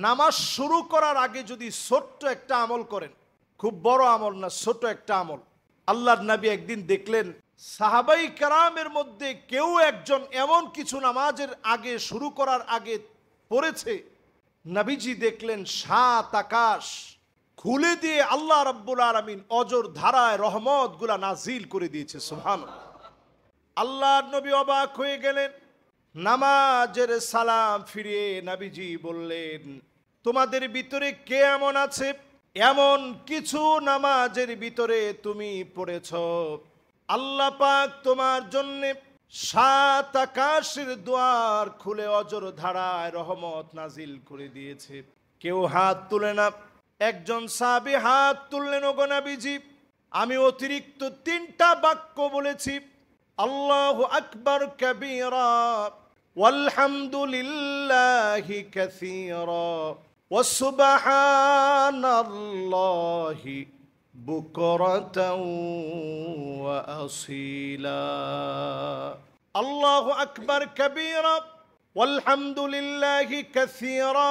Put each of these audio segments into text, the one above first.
নামাজ শুরু করার আগে যদি ছোট্ট একটা আমল করেন, খুব বড় আমল না, ছোট একটা আমল। আল্লাহর নবী একদিন দেখলেন সাহাবাই কেরামের মধ্যে কেউ একজন এমন কিছু নামাজের আগে শুরু করার আগে পড়েছে, নবীজি দেখলেন 7 আকাশ খুলে দিয়ে আল্লাহ রাব্বুল আলামিন অজর ধারায় রহমত গুলা নাজিল করে দিয়েছে। সুবহানাল্লাহ। আল্লাহর নবী অবাক হয়ে গেলেন। নামাজের সালাম ফিরিয়ে নবীজি বললেন, তোমাদের ভিতরে কে এমন আছে, এমন কিছু নামাজের ভিতরে তুমি পড়েছ আল্লাহ পাক তোমার জন্য 7 আকাশের দুয়ার খুলে অজর ধারায় রহমত নাজিল করে দিয়েছে। কেউ হাত তুলে না। একজন সাহাবী হাত তুললেন, ওগো নবীজি, আমি অতিরিক্ত 3টা বাক্য বলেছি, আল্লাহু আকবার কাবীরা ওয়ালহামদুলিল্লাহি কাসীরা ওয়া সুবহানাল্লাহি বুকরাতাও ওয়া আসীলা। আল্লাহু আকবার কাবীরা ওয়ালহামদুলিল্লাহি কাসীরা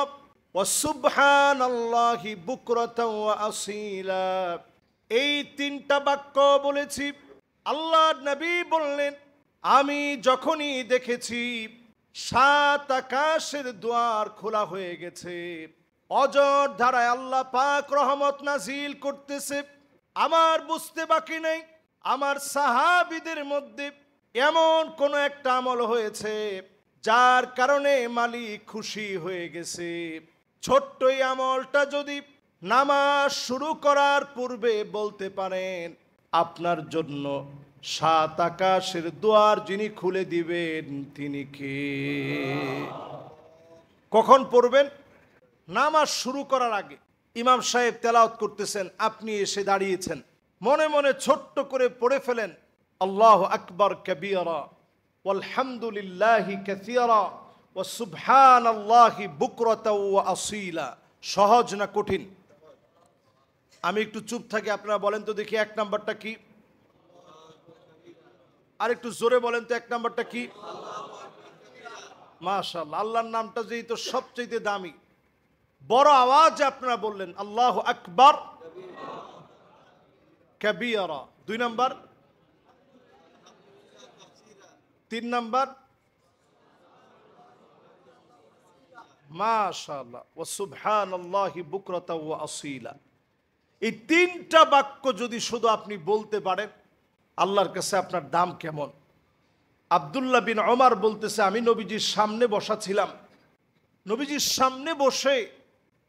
ওয়া সুবহানাল্লাহি বুকরাতাও ওয়া আসীলা। এই 3টা বাক্য বলেছি। আল্লাহর নবী বললেন, আমি যখনই দেখেছি 7 আকাশের দুয়ার খোলা হয়ে গেছে, অজর ধারায় আল্লাহ পাক রহমত নাজিল করতেছে, আমার বুঝতে বাকি নেই আমার সাহাবীদের মধ্যে এমন কোন একটা আমল হয়েছে যার কারণে মালিক খুশি হয়ে গেছে। ছোট্ট এই আমলটা যদি নামাজ শুরু করার পূর্বে বলতে পারেন, আপনার জন্য 7 আকাশের দুয়ার যিনি খুলে দিবেন তিনি কে? কখন পড়বেন? নামাজ শুরু করার আগে। ইমাম সাহেব তেলাওয়াত করতেছেন, আপনি এসে দাঁড়িয়েছেন, মনে মনে ছোট্ট করে পড়ে ফেলেন, আল্লাহু আকবার কাবীরা ওয়ালহামদুলিল্লাহি কাসীরা ওয়া সুবহানাল্লাহি বুকরাতাও ওয়া আসীলা। সহজ না কঠিন? আমি একটু চুপ থাকি, আপনারা বলেন তো দেখি 1 নাম্বারটা কি? আর একটু জোরে বলেন তো 1 নাম্বারটা কি? মাশাআল্লাহ, আল্লাহর নামটা যেই তো সবচেয়ে দামি। বড় আওয়াজে আপনারা বললেন আল্লাহু আকবার কাবীরা। 2 নাম্বার, 3 নাম্বার মাশাআল্লাহ ওয়া সুবহানাল্লাহি বুকরাতাও ওয়া আসীলা। এই 3টা বাক্য যদি শুধু আপনি বলতে পারেন, আল্লাহর কাছে আপনার দাম কেমন। আব্দুল্লাহ বিন ওমর বলতেছে, আমি নবীজির সামনে বসা ছিলাম, নবীজির সামনে বসে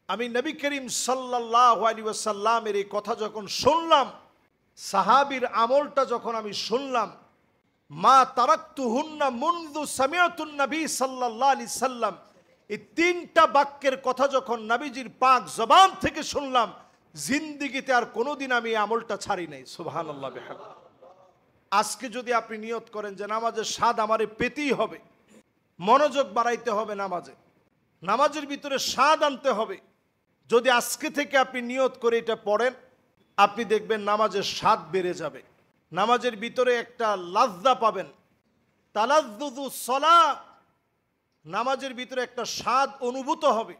আমি নবী করিম সাল্লাল্লাহু আলাইহি ওয়াসাল্লামের এই কথা যখন শুনলাম, সাহাবীর আমলটা যখন আমি শুনলাম, মা তারাকতুহুন্না মুনযু সামিআতুন নবী সাল্লাল্লাহু আলাইহি সাল্লাম, এই 3টা বাক্যের কথা যখন নবীজির পাক জবান থেকে শুনলাম, জিন্দেগিতে আর কোনোদিন আমি এই আমলটা ছাড়ি নাই। সুবহানাল্লাহ বিহামদিহি। আজকে যদি আপনি নিয়ত করেন যে নামাজের স্বাদ আমারে পেতেই হবে, মনোযোগ বাড়াইতে হবে নামাজে, নামাজের ভিতরে স্বাদ আনতে হবে, যদি আজকে থেকে আপনি নিয়ত করে এটা পড়েন, আপনি দেখবেন নামাজের স্বাদ বেড়ে যাবে, নামাজের ভিতরে একটা লাজ্জা পাবেন, তালাজ্জুজুস সালাহ, নামাজের ভিতরে একটা স্বাদ অনুভূত হবে।